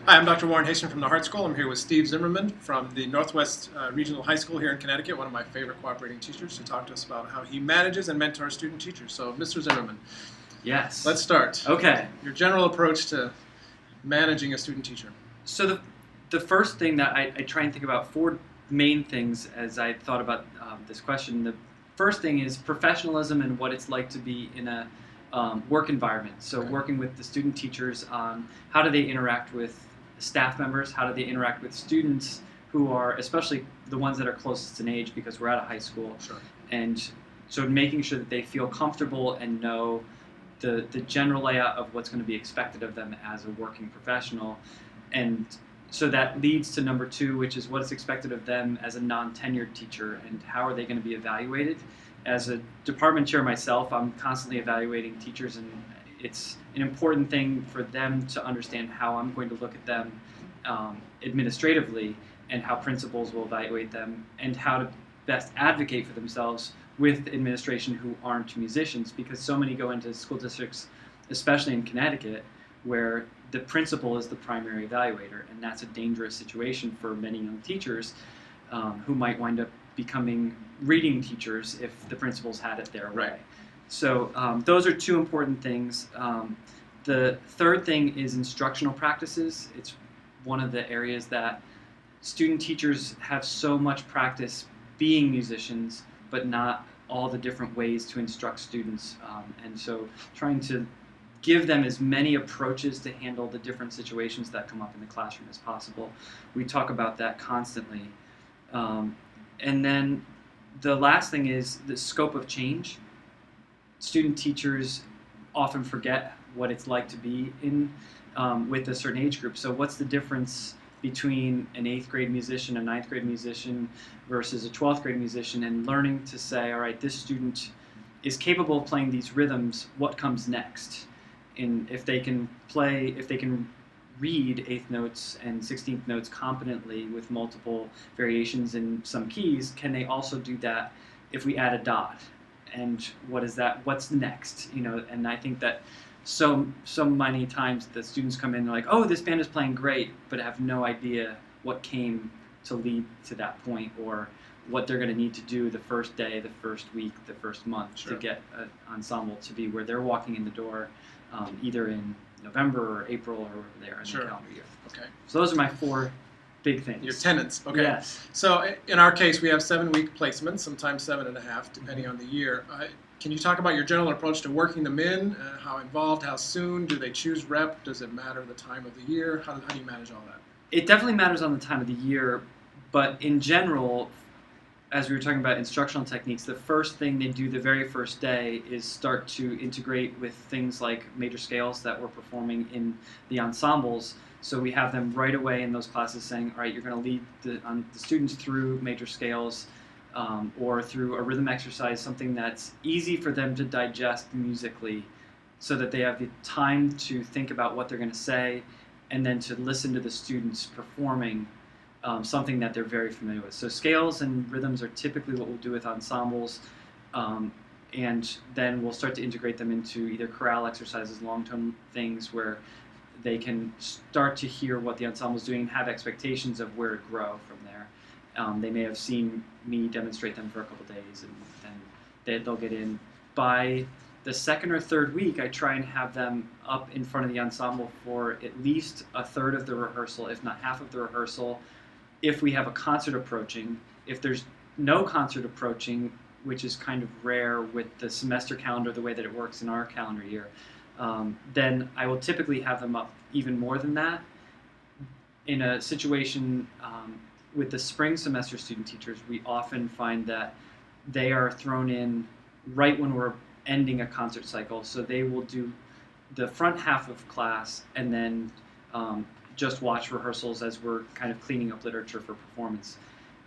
Hi, I'm Dr. Warren Hastings from the Heart School. I'm here with Steve Zimmerman from the Northwest Regional High School here in Connecticut, one of my favorite cooperating teachers, to talk to us about how he manages and mentors student teachers. So, Mr. Zimmerman, Yes. let's start. Okay. Your general approach to managing a student teacher. So the first thing that I try and think about, four main things as I thought about this question. The first thing is professionalism and what it's like to be in a work environment. So working with the student teachers on how do they interact with staff members, how do they interact with students who are, especially the ones that are closest in age because we're at a high school. Sure. And so making sure that they feel comfortable and know the general layout of what's going to be expected of them as a working professional. And so that leads to number two, which is what is expected of them as a non-tenured teacher and how are they going to be evaluated. As a department chair myself, I'm constantly evaluating teachers, and it's an important thing for them to understand how I'm going to look at them administratively and how principals will evaluate them and how to best advocate for themselves with administration who aren't musicians, because so many go into school districts, especially in Connecticut, where the principal is the primary evaluator, and that's a dangerous situation for many young teachers who might wind up becoming reading teachers if the principals had it their way. Right. So those are two important things. The third thing is instructional practices. It's one of the areas that student teachers have so much practice being musicians, but not all the different ways to instruct students. And so trying to give them as many approaches to handle the different situations that come up in the classroom as possible. We talk about that constantly. And then the last thing is the scope of change. Student teachers often forget what it's like to be in with a certain age group. So what's the difference between an 8th grade musician, a 9th grade musician versus a 12th grade musician, and learning to say, all right, this student is capable of playing these rhythms, what comes next? And if they can read 8th notes and 16th notes competently with multiple variations in some keys, can they also do that if we add a dot? And what is that? What's next? And I think that so many times the students come in and they're like, oh, this band is playing great, but have no idea what came to lead to that point or what they're going to need to do the first day, the first week, the first month to get an ensemble to be where they're walking in the door either in November or April or there in the calendar year. Okay. So those are my four big things. Your tenants. Okay. Yes. So in our case, we have 7-week placements, sometimes 7.5, depending on the year. Can you talk about your general approach to working them in? How involved? How soon? Do they choose rep? Does it matter the time of the year? How do you manage all that? It definitely matters on the time of the year, but in general, as we were talking about instructional techniques, the first thing they do the very first day is start to integrate with things like major scales that we're performing in the ensembles. So we have them right away in those classes saying, all right, you're going to lead the students through major scales or through a rhythm exercise, something that's easy for them to digest musically so that they have the time to think about what they're going to say and then to listen to the students performing something that they're very familiar with. So scales and rhythms are typically what we'll do with ensembles, and then we'll start to integrate them into either chorale exercises, long-term things where they can start to hear what the ensemble is doing and have expectations of where to grow from there. They may have seen me demonstrate them for a couple days, and then they'll get in. By the second or third week, I try and have them up in front of the ensemble for at least a third of the rehearsal, if not half of the rehearsal, if we have a concert approaching. If there's no concert approaching, which is kind of rare with the semester calendar the way that it works in our calendar year, then I will typically have them up even more than that. In a situation with the spring semester student teachers, we often find that they are thrown in right when we're ending a concert cycle. So they will do the front half of class and then just watch rehearsals as we're kind of cleaning up literature for performance.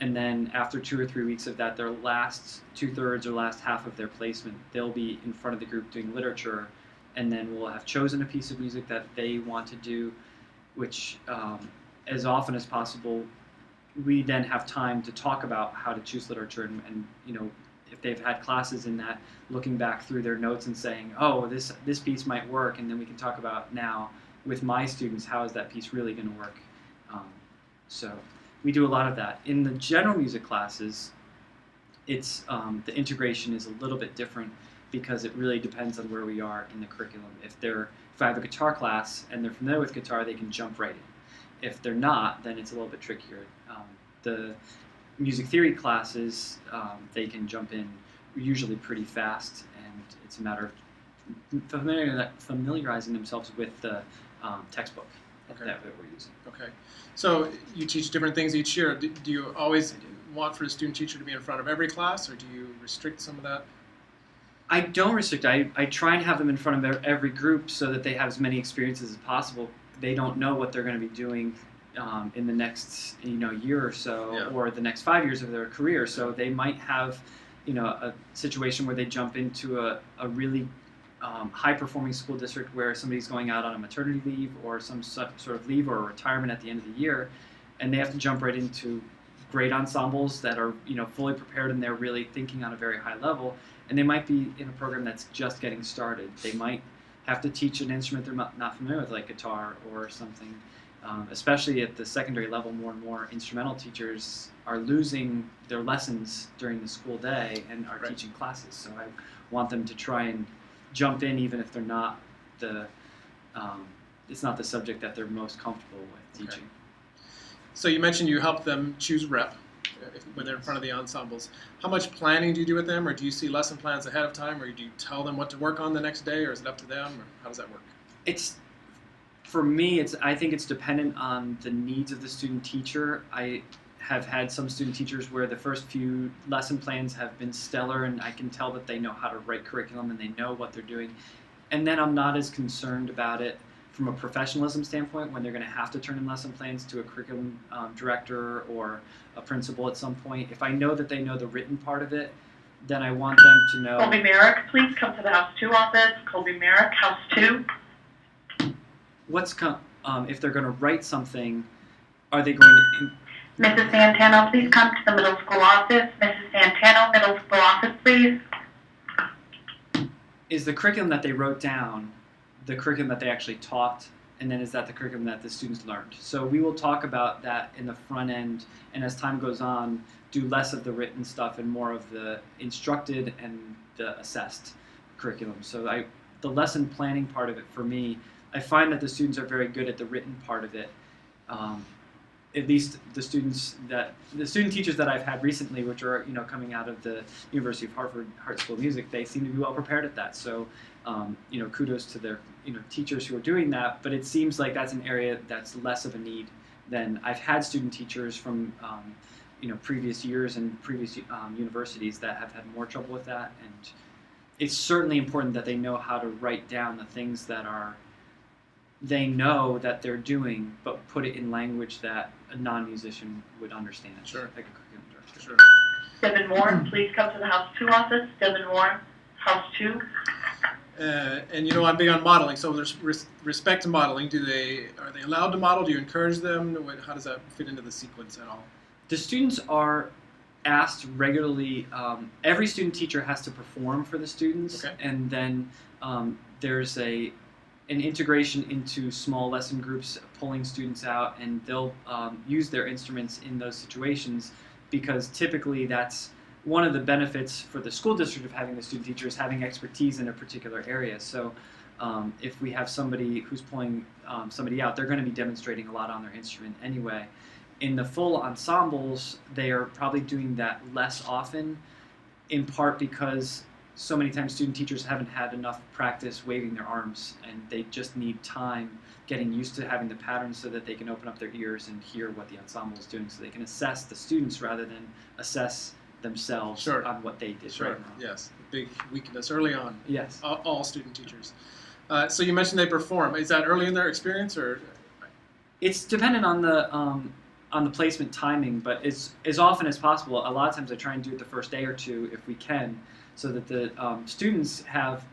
And then after 2 or 3 weeks of that, their last 2/3 or last half of their placement, they'll be in front of the group doing literature, and then we'll have chosen a piece of music that they want to do, which as often as possible, we then have time to talk about how to choose literature and if they've had classes in that, looking back through their notes and saying, oh, this piece might work, and then we can talk about now with my students, how is that piece really going to work? So we do a lot of that. In the general music classes, it's the integration is a little bit different because it really depends on where we are in the curriculum. If I have a guitar class and they're familiar with guitar, they can jump right in. If they're not, then it's a little bit trickier. The music theory classes, they can jump in usually pretty fast, and it's a matter of familiarizing themselves with the textbook that we're using. Okay. So you teach different things each year. Do you always want for a student teacher to be in front of every class, or do you restrict some of that? I don't restrict. I try and have them in front of every group so that they have as many experiences as possible. They don't know what they're going to be doing in the next year or so, or the next 5 years of their career. So they might have a situation where they jump into a really high-performing school district where somebody's going out on a maternity leave or some sort of leave or retirement at the end of the year, and they have to jump right into great ensembles that are fully prepared and they're really thinking on a very high level. And they might be in a program that's just getting started. They might have to teach an instrument they're not familiar with, like guitar or something. Especially at the secondary level, more and more instrumental teachers are losing their lessons during the school day and are teaching classes. So I want them to try and jump in even if they're not it's not the subject that they're most comfortable with teaching. So you mentioned you help them choose rep when they're in front of the ensembles. How much planning do you do with them, or do you see lesson plans ahead of time, or do you tell them what to work on the next day, or is it up to them, or how does that work? For me, I think it's dependent on the needs of the student teacher. I have had some student teachers where the first few lesson plans have been stellar, and I can tell that they know how to write curriculum and they know what they're doing. And then I'm not as concerned about it from a professionalism standpoint when they're going to have to turn in lesson plans to a curriculum director or a principal at some point. If I know that they know the written part of it, then I want them to know. Colby Merrick, please come to the House 2 office. Colby Merrick, House 2. If they're going to write something, are they going to... Mrs. Santano, please come to the middle school office. Mrs. Santano, middle school office, please. Is the curriculum that they wrote down the curriculum that they actually taught, and then is that the curriculum that the students learned? So we will talk about that in the front end, and as time goes on, do less of the written stuff and more of the instructed and the assessed curriculum. So the lesson planning part of it for me, I find that the students are very good at the written part of it. At least the student teachers that I've had recently, which are coming out of the University of Harvard Hart School of Music, they seem to be well prepared at that. So kudos to their teachers who are doing that. But it seems like that's an area that's less of a need than I've had student teachers from previous years and previous universities that have had more trouble with that. And it's certainly important that they know how to write down the things that they know that they're doing, but put it in language that a non-musician would understand. Sure. Like a curriculum director. Sure. Devin Moore, please come to the House 2 office. Devin Moore, House 2. And I'm big on modeling. So with respect to modeling, are they allowed to model? Do you encourage them? How does that fit into the sequence at all? The students are asked regularly. Every student teacher has to perform for the students, and then there's an integration into small lesson groups, pulling students out, and they'll use their instruments in those situations, because typically that's one of the benefits for the school district of having the student teacher is having expertise in a particular area. So if we have somebody who's pulling somebody out, they're going to be demonstrating a lot on their instrument anyway. In the full ensembles, they are probably doing that less often, in part because so many times student teachers haven't had enough practice waving their arms, and they just need time getting used to having the patterns so that they can open up their ears and hear what the ensemble is doing, so they can assess the students rather than assess themselves on what they did right now. Yes, a big weakness early on. Yes. All student teachers. So you mentioned they perform. Is that early in their experience, or? It's dependent on the placement timing, but it's as often as possible. A lot of times I try and do it the first day or two if we can, so that the students have,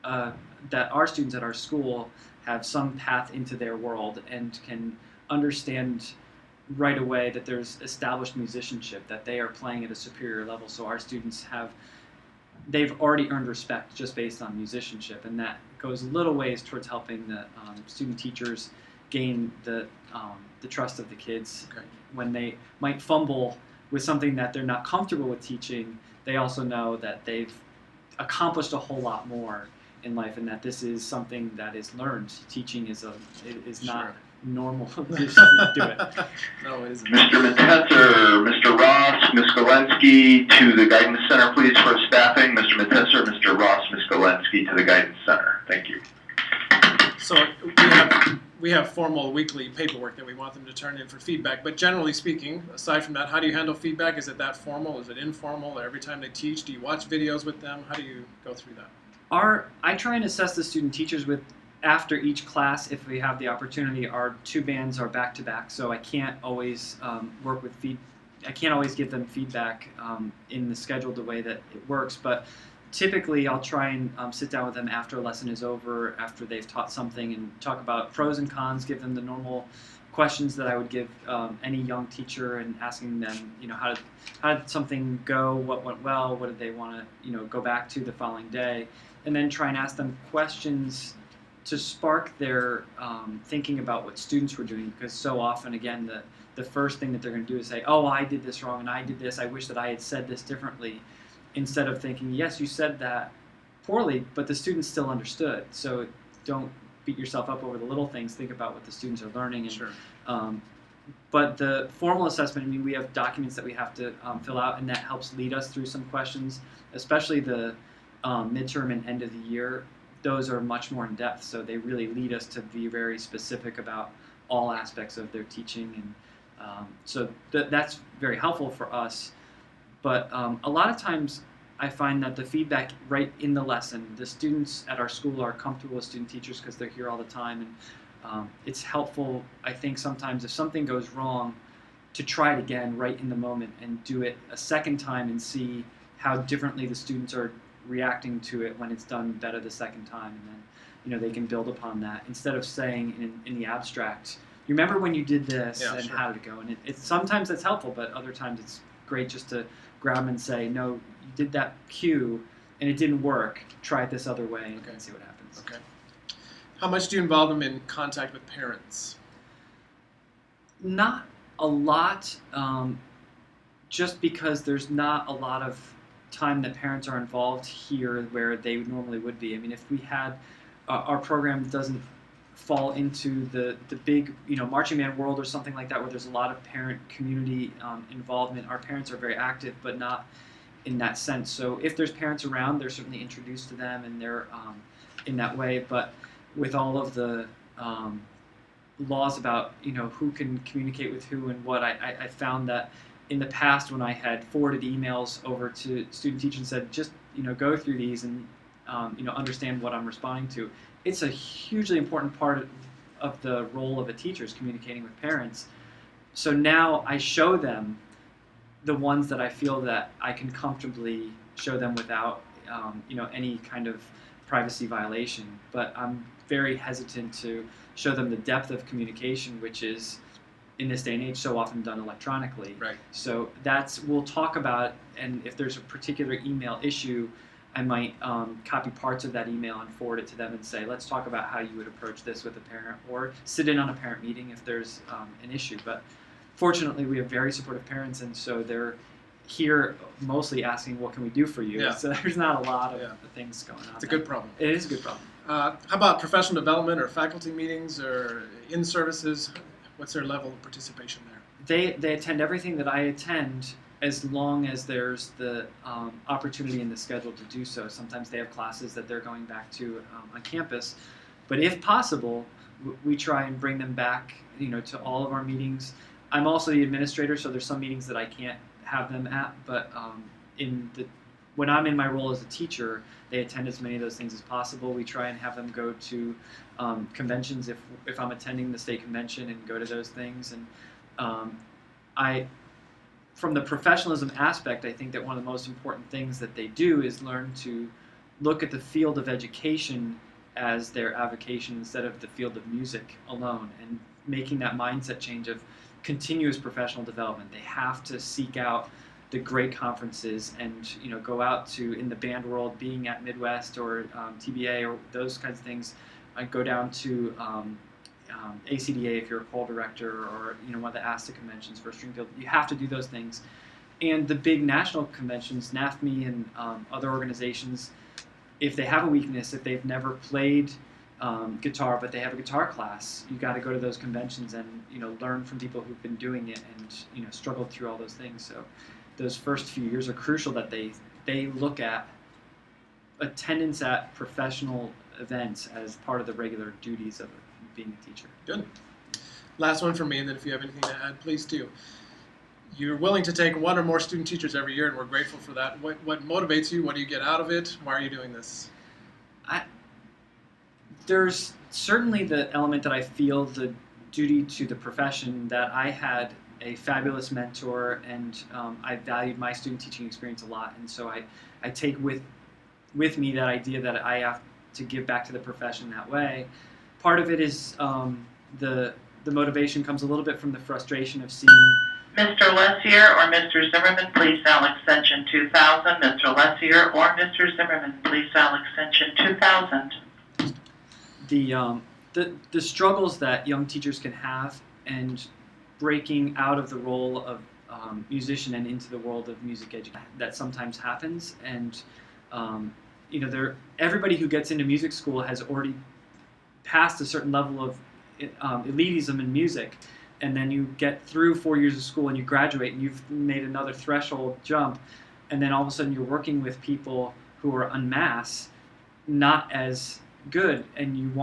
that our students at our school have some path into their world and can understand right away that there's established musicianship, that they are playing at a superior level. So our students they've already earned respect just based on musicianship, and that goes a little ways towards helping the student teachers gain the trust of the kids. Okay. When they might fumble with something that they're not comfortable with teaching, they also know that they've accomplished a whole lot more in life, and that this is something that is learned. Teaching is not normal. You just do it. No, it isn't. Mr. Matesser, Mr. Ross, Ms. Golensky to the Guidance Center, please, for staffing. Mr. Matesser, Mr. Ross, Ms. Golensky to the Guidance Center. Thank you. So we have formal weekly paperwork that we want them to turn in for feedback, but generally speaking, aside from that, how do you handle feedback? Is it that formal? Is it informal? Every time they teach, do you watch videos with them? How do you go through that? I try and assess the student teachers after each class, if we have the opportunity. Our two bands are back to back, so I can't always I can't always give them feedback in the scheduled way that it works, but typically I'll try and sit down with them after a lesson is over, after they've taught something, and talk about pros and cons, give them the normal questions that I would give any young teacher, and asking them, how did something go, what went well, what did they want to, go back to the following day, and then try and ask them questions to spark their thinking about what students were doing, because so often, again, the first thing that they're going to do is say, oh, I did this wrong, and I did this, I wish that I had said this differently, instead of thinking, yes, you said that poorly, but the students still understood. So don't beat yourself up over the little things, think about what the students are learning. And, Sure. But the formal assessment, we have documents that we have to fill out, and that helps lead us through some questions, especially the midterm and end of the year. Those are much more in depth, so they really lead us to be very specific about all aspects of their teaching, and so that's very helpful for us. But a lot of times I find that the feedback right in the lesson, the students at our school are comfortable with student teachers because they're here all the time, and it's helpful, I think, sometimes if something goes wrong, to try it again right in the moment and do it a second time and see how differently the students are reacting to it when it's done better the second time, and then they can build upon that instead of saying in the abstract, you remember when you did this, Yeah, and sure. how did it go? And it's sometimes that's helpful, but other times it's great just to grab them and say, no, you did that cue and it didn't work, try it this other way and see what happens. Okay. How much do you involve them in contact with parents? Not a lot, just because there's not a lot of time that parents are involved here where they normally would be. If we had our program doesn't fall into the big marching band world or something like that, where there's a lot of parent community involvement. Our parents are very active, but not in that sense. So if there's parents around, they're certainly introduced to them, and they're in that way. But with all of the laws about who can communicate with who and what, I found that in the past, when I had forwarded emails over to student teachers and said, just go through these and understand what I'm responding to, it's a hugely important part of the role of a teacher, is communicating with parents. So now I show them the ones that I feel that I can comfortably show them without any kind of privacy violation. But I'm very hesitant to show them the depth of communication, which is, in this day and age, so often done electronically. Right. So we'll talk about, and if there's a particular email issue, I might copy parts of that email and forward it to them and say, let's talk about how you would approach this with a parent, or sit in on a parent meeting if there's an issue. But fortunately, we have very supportive parents, and so they're here mostly asking, what can we do for you? Yeah. So there's not a lot of things going on. It's a good problem. It is a good problem. How about professional development or faculty meetings or in-services? What's their level of participation there? They attend everything that I attend, as long as there's the opportunity in the schedule to do so. Sometimes they have classes that they're going back to on campus, but if possible, we try and bring them back, to all of our meetings. I'm also the administrator, so there's some meetings that I can't have them at, but when I'm in my role as a teacher, they attend as many of those things as possible. We try and have them go to conventions if I'm attending the state convention, and go to those things. And from the professionalism aspect, I think that one of the most important things that they do is learn to look at the field of education as their avocation instead of the field of music alone, and making that mindset change of continuous professional development. They have to seek out the great conferences and go out to in the band world, being at Midwest or TBA or those kinds of things. I go down to ACDA if you're a choral director, or one of the ASTA conventions for Stringfield. You have to do those things. And the big national conventions, NAFME and other organizations, if they have a weakness, if they've never played guitar but they have a guitar class, you got to go to those conventions and learn from people who've been doing it and struggled through all those things. So those first few years are crucial, that they look at attendance at professional events as part of the regular duties of being a teacher. Good. Last one from me, and then if you have anything to add, please do. You're willing to take one or more student teachers every year, and we're grateful for that. What motivates you? What do you get out of it? Why are you doing this? There's certainly the element that I feel the duty to the profession, that I had a fabulous mentor, and I valued my student teaching experience a lot, and so I take with me that idea that I have to give back to the profession that way. Part of it is the motivation comes a little bit from the frustration of seeing Mr. Lessier or Mr. Zimmerman, please dial extension 2000. Mr. Lessier or Mr. Zimmerman, please dial extension 2000. The struggles that young teachers can have, and breaking out of the role of musician and into the world of music education, that sometimes happens. And everybody who gets into music school has already passed a certain level of elitism in music, and then you get through 4 years of school and you graduate and you've made another threshold jump, and then all of a sudden you're working with people who are en masse not as good, and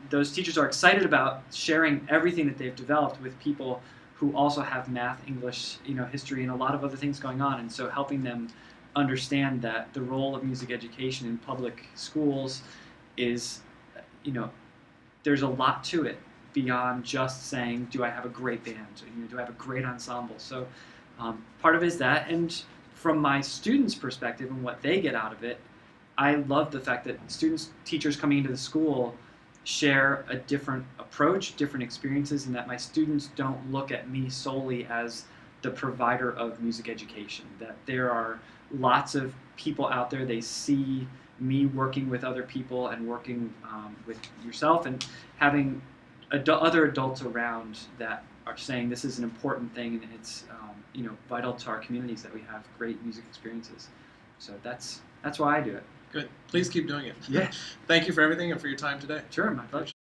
those teachers are excited about sharing everything that they've developed with people who also have math, English, history, and a lot of other things going on. And so helping them understand that the role of music education in public schools is, there's a lot to it beyond just saying, do I have a great band? Do I have a great ensemble? So part of it is that. And from my students' perspective and what they get out of it, I love the fact that teachers coming into the school share a different approach, different experiences, and that my students don't look at me solely as the provider of music education, that there are lots of people out there. They see me working with other people and working with yourself, and having other adults around that are saying this is an important thing, and it's vital to our communities that we have great music experiences. So that's why I do it. Good. Please keep doing it. Yeah. Thank you for everything and for your time today. Sure, my pleasure.